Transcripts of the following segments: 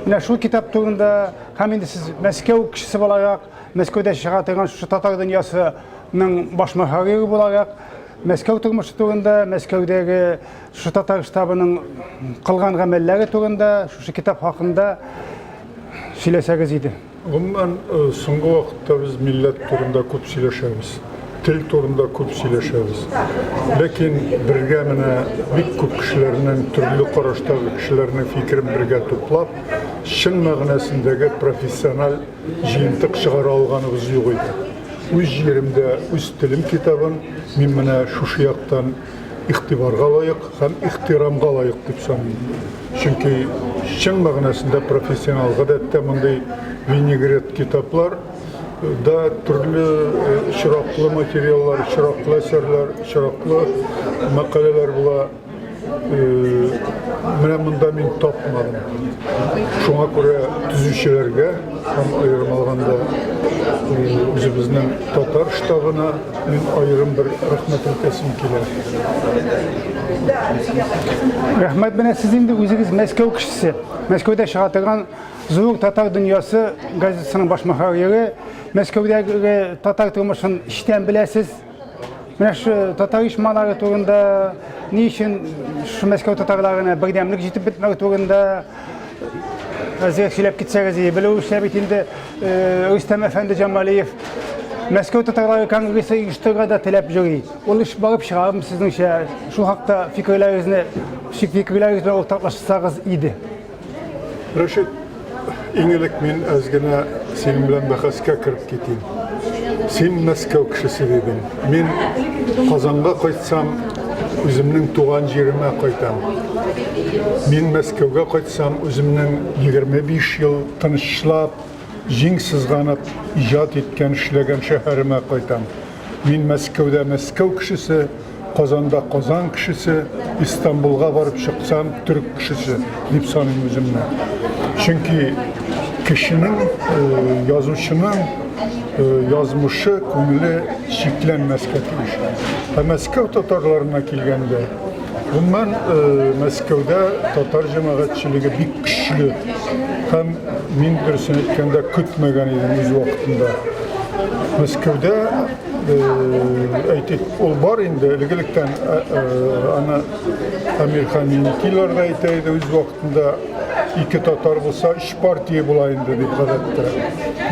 Менә шул китап турында һәм инде сез Мәскәү кешесе буларак, Мәскәүдә чыга торган шушы татар дөньясының баш мөхәррире буларак, Мәскәү тормышы турында, Мәскәүдәге шушы татар штабының кылган гамәлләре турында, шушы китап хакында сөйләсәгез иде. Гомумән, соңгы вакытта без милләт турында күп сөйләшәбез. Тел турында күп сөйләшәбез. Ләкин бергә менә бик күп кешеләрнең, төрле караштагы кешеләрнең фикерен бергә туплап, чын мәгънәсендәге профессиональ җыентык чыгара алганыбыз юк иде. Үз җиремдә, үз телем китабын мин менә шушы яктан игътибарга лаек һәм ихтирамга лаек дип саныйм. Чөнки чын мәгънәсендә профессиональ гадәттә мондый винегрет китаплар да төрле очраклы материаллар, очраклы әсәрләр, очраклы мәкаләләр була. Менә монда мин тапмадым. Шуңа күрә төзүчеләргә һәм аерым алганда үзебезнең татар штабына мин аерым бер рәхмәт әйтәсем килә. Рәхмәт, менә сез инде үзегез Мәскәү кешесе. Мәскәүдә чыга торган Зур татар дөньясы газетасының баш мөхәррире. Мәскәүдәге татар тормышын иштән беләсез. Менә шу татар оешмалары турында, ни өчен шу Мәскәү татарларына бердәмлек җитеп бетмәү турында әзер сөйләп китсәгез, белүчеләр бит инде Рөстәм әфәнде Җамалиев Мәскәү татарлары конгрессы оештырырга да теләп йөри. Ул эш барып чыгармы сезнеңчә? Шул хакта фикерләрегезне ортаклашсагыз иде. Рәшит, иң элек мин әзгенә синең белән бәхәскә кереп китим. Син Мәскәү кешесе дидең. Мин Казанга кайтсам, үземнең туган җиремә кайтам. Мин Мәскәүгә кайтсам, үземнең 25 ел тынычлап, җиң сызганып, иҗат иткән, эшләгән шәһәремә кайтам. Мин Мәскәүдә Мәскәү кешесе, Казанда Казан кешесе, Истанбулга барып чыксам, түрк кешесе дип саныйм үземне. Чөнки кешенең, язучының язмышы, күңеле чикләнмәскә тиеш. Мәскәү татарларына килгәндә, гомумән Мәскәүдә татар җәмәгатьчелеге бик көчле һәм мин дөресен әйткәндә көтмәгән идем үз вакытында. Мәскәүдә әйтик, ул бар инде, элегелектән аны Әмирхан Миникилар да әйтә иде үз вакытында, ике татар булса, 3 партия була инде дип гадәттә.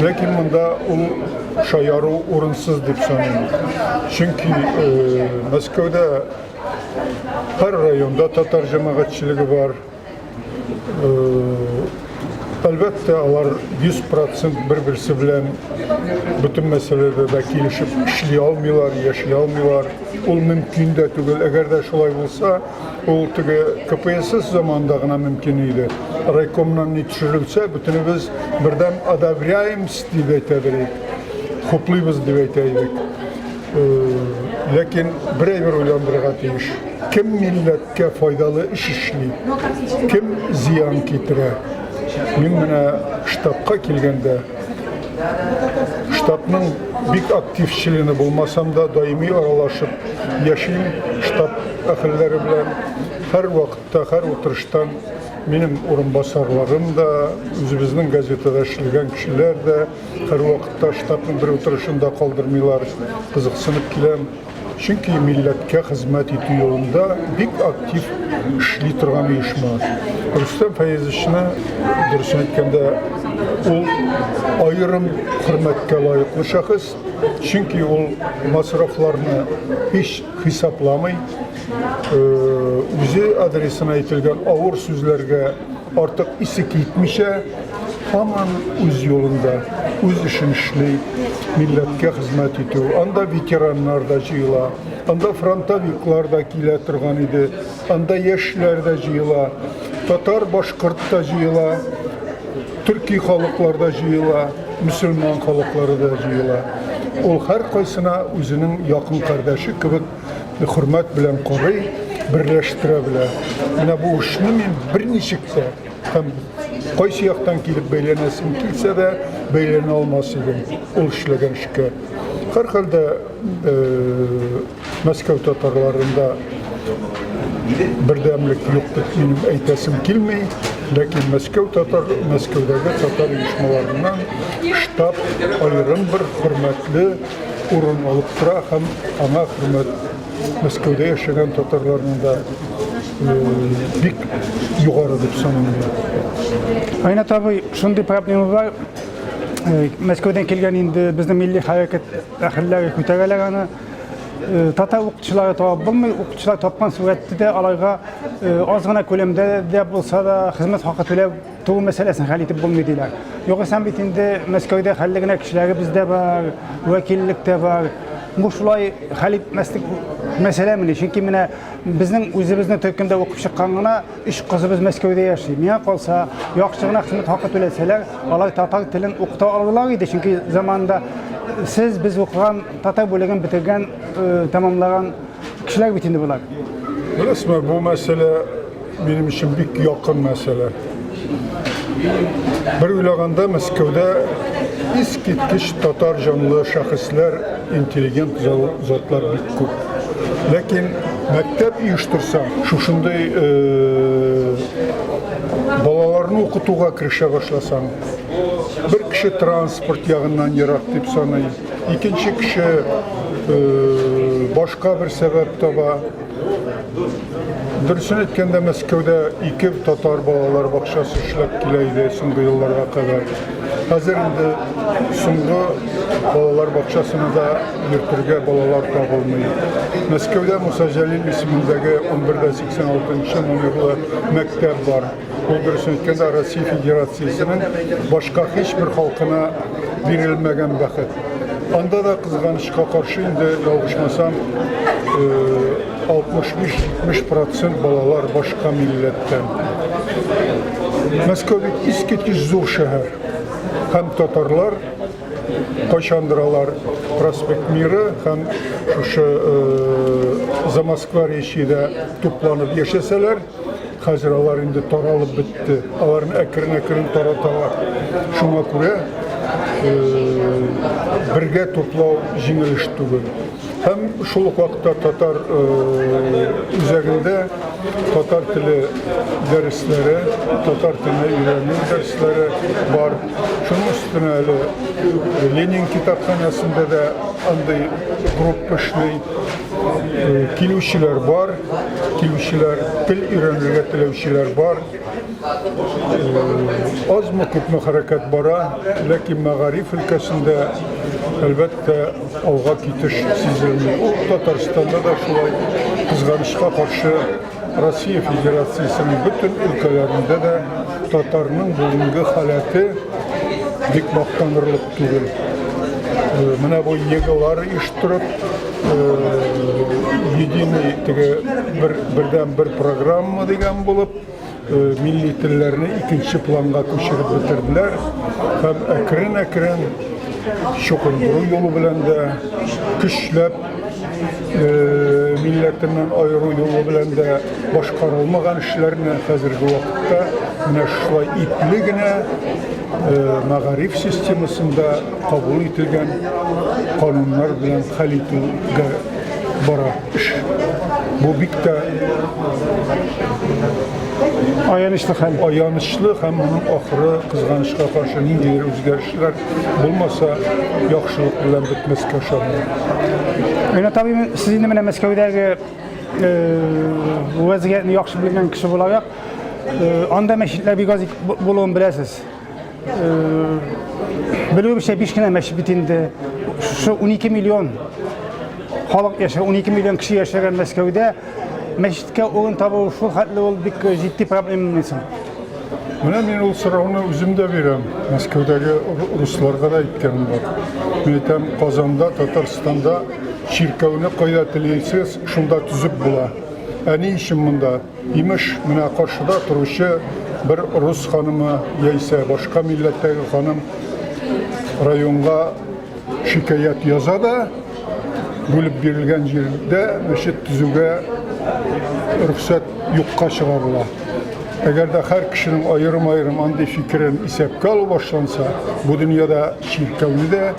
Ләкин монда ул шаяру урынсыз дип саныйм. Чөнки Мәскәүдә һәр районда татар җәмәгатьчелеге бар. Әлбәттә, алар 100% бер-берсе белән бөтен мәсьәләдә дә килешеп эшли алмыйлар, яши алмыйлар. Ул мөмкин дә түгел. Әгәр дә шулай булса, ул теге КПСС заманында гына мөмкин иде. Райкомнан ни төшерелсә, бөтенебез бердәм одобряемс дип әйтә идек. Хуплыйбыз дип әйтә идек. Ләкин берәйбер уйландырырга тиеш. Кем милләткә файдалы эш эшли? Кем зыян китерә? Мин менә штабка килгәндә, штабның бик активчилеге булмасам да, даими аралашып яшим штаб әһелләре белән. Һәр вакытта, һәр утырыштан минем урынбасарларым да, үзебезнең газетада эшләгән кешеләр дә һәр вакытта штабның бер утырышында калдырмыйлар, кызыксынып киләм. Чөнки милләткә хезмәт итү юлында бик актив эшли торган оешма. Рөстәм Фәйзовичны дөресен әйткәндә, ул аерым хөрмәткә лаеклы шәхес, чөнки ул масрафларны һич хисапламый, үзе адресына әйтелгән авыр сүзләргә артык исе китмичә, һаман үз юлында, үз эшен эшли, милләткә хезмәт итү. Анда ветераннар да җыела, анда фронтовиклар да килә торган иде, анда яшьләр дә җыела, татар, башкорт та җыела, төрки халыклар да җыела, мөселман халыклары да җыела. Ул һәр кайсына үзенең якын кардәше кебек хөрмәт белән карый, берләштерә белә. Менә бу эшне мин берничек тә һәм кайсы яктан килеп бәйләнәсем килсә дә бәйләнә алмас идем ул эшләгән эшкә. Һәрхәлдә Мәскәү татарларында бердәмлек юк дип минем әйтәсем килми. Lakin Мәскәүдәге татар оешмаларыннан штаб аерым бер хөрмәтле урын алып тора һәм аңа хөрмәт Мәскәүдә яшәгән татарларның да бик югары дип саналıyor. Ayna tabii şunday problemi var. Мәскәүдән килгән инде безнең милли хәрәкәт әһелләре күтәрәләр аны. Татар укытучылары табып булмый, укытучылар тапкан сурәттә дә аларга аз гына күләмдә дә булса да хезмәт хакы түләп туу мәсьәләсен хәл итеп булмый диләр. Югыйсә бит инде Мәскәүдә хәлле генә кешеләре бездә бар, вәкиллектә бар. Бу шулай хәл итмәслек мәсьәләме? Чөнки менә безнең үзебезне төркемдә укып чыкканына 3 кызыбыз Мәскәүдә яши. Миңа калса, яхшы гына хезмәт хакы түләсәләр, алар татар телен укыта алырлар иде. Чөнки заманда siz biz okuyan, Tatar bölegen bitirgen, tamamlayan kişiler bit indi bular. Bilasizmi, bu mesele benim için bik yakın mesele. Bir uylaganda Мәскәүдә искиткеч татар жанлы шәхесләр, интеллигент затлар бик күп. Ләкин мәктәп оештырса, шушындай балаларны укытуга кирешә башласаң, bir kişi transport ягыннан ерак дип саный, икенче кеше башка бер сәбәп таба. Дөресен әйткәндә Мәскәүдә 2 татар балалар бакчасы эшләп килә иде соңгы елларга кадәр. Хәзер инде соңгы балалар бакчасына да йөртергә балалар табылмый. Мәскәүдә Муса Җәлил исемендәге 1186 номерлы мәктәп бар. Ул дөресен әйткәндә Россия Федерациясенең башка һичбер халкына бирелмәгән бәхет. Анда да кызганычка каршы инде ялгышмасам 65-70% балалар башка милләттән. Мәскәү бит искиткеч зур шәһәр. Һәм татарлар кайчандыр алар Проспект Мира һәм шушы Замоскворечьедә тупланып яшәсәләр, хәзер алар инде таралып бетте. Аларны әкрен-әкрен тараталар. Шуңа күрә бергә туплау җиңел эш түгел. Һәм шул ук вакытта татар үзәгендә татар теле дәресләре, татар теленә өйрәнү дәресләре бар. Шуның өстенә әле Ленин китапханәсендә дә андый группа эшли. Килүчеләр бар, килүчеләр тел өйрәнергә теләүчеләр бар. Азмы күпме хәрәкәт бара, ләкин мәгариф өлкәсендә әлбәттә алга китеш сизелми. Ул Татарстанда да шулай кызганычка каршы Россия Федерациясенең бөтен өлкәләрендә дә татарның бүгенге халаты бик мактанырлык түгел. Менә бу егылар оештырып, единый бердән бер программа дигән булып, милли телләрне икенче планга күчереп бетерделәр һәм әкрен-әкрен чукындыру юлы белән дә көчләп милләтеннән аеру юлы белән дә башкарылмаган эшләрне хәзерге вакытта менә шулай ипле генә мәгариф системасында кабул ителгән кануннар белән хәл итүгә бара эш. Бу бик тә Аянычлы хәл. Аянычлы һәм моның ахыры кызганычка каршы ниндидер үзгәрешләр булмаса яхшылык белән бетмәскә ышанмыйм. Ayna tabii siz indi менә Мәскәүдәге вазгыятьне яхшы белгән кеше буларак, анда мәчетләр бик аз булуын беләсез. Белүемчә 5 кенә мәчет бит инде. Шу 12 миллион халык яшәгән, 12 миллион кеше яшәгән Мәскәүдә мәчеткә урын табу шул хәтле ул бик җитди проблема исән. Менә мин ул сорауны үзем дә бирәм. Мәскәүдәге русларга да әйткәнем бар. Мин әйтәм, Казанда, Татарстанда чиркәүне кайда телисез, шунда төзеп була. Ә ни өчен монда? Имеш, менә каршыда торучы бер рус ханымы яисә башка милләттәге ханым районга шикаят яза да, бүлеп бирелгән җирдә мәчет төзүгә рөхсәт юкка чыгарыла. Әгәр дә һәр кешенең аерым-аерым андый фикерен исәпкә алу башланса, бу дөньяда чиркәүне дә,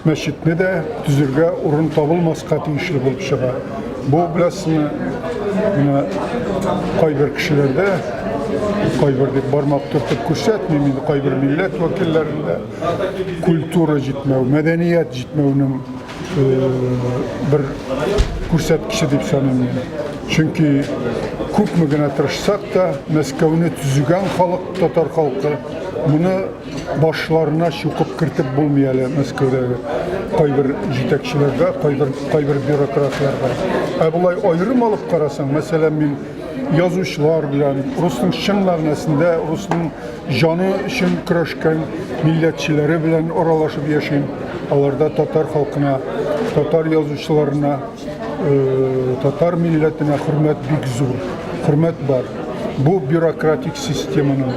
мәчетне дә төзергә урын табылмаска тиешле булып чыга. Бу беләсезме, менә кайбер кешеләрдә Кайбер дип бармак төртүп күрсәтмим инде кайбер милләт вәкилләрендә культура җитмәү, мәдәният җитмәүнең бер күрсәткече дип саныйм. Чөнки күпме генә тырышсак та, Мәскәүне төзегән халык, татар халкы, моны башларына чукып кертеп булмый әле Мәскәүдәге кайбер җитәкчеләргә, кайбер бюрократларга. Ә булай аерым алып карасаң, мәсәлән, мин язучылар белән, русның чын мәгънәсендә, русның җаны өчен көрәшкән милләтчеләре белән аралашып яшим. Аларда татар халкына, татар язучыларына, татар милләтенә хөрмәт бик зур, хөрмәт бар. Бу бюрократик системаның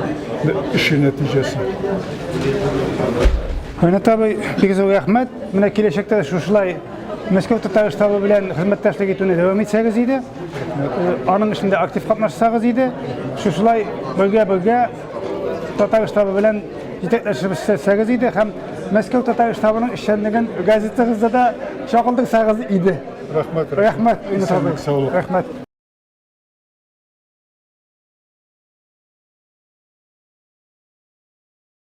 эше нәтиҗәсе. Хөрмәт абый, бик зур рәхмәт. Менә киләчәктә шушылай Мәскәү татар штабы белән хезмәттәшлек итүне дәвам итсәгез иде. Аның эшендә актив катнашсагыз иде. Шушылай бергә татар штабы белән җитәкләшеп эшләсәгез иде һәм Мәскәү татар штабының эшчәнлеген газетагызда да чагылдырсагыз иде. Рәхмәт. Рәхмәт. Рәхмәт. Рәхмәт.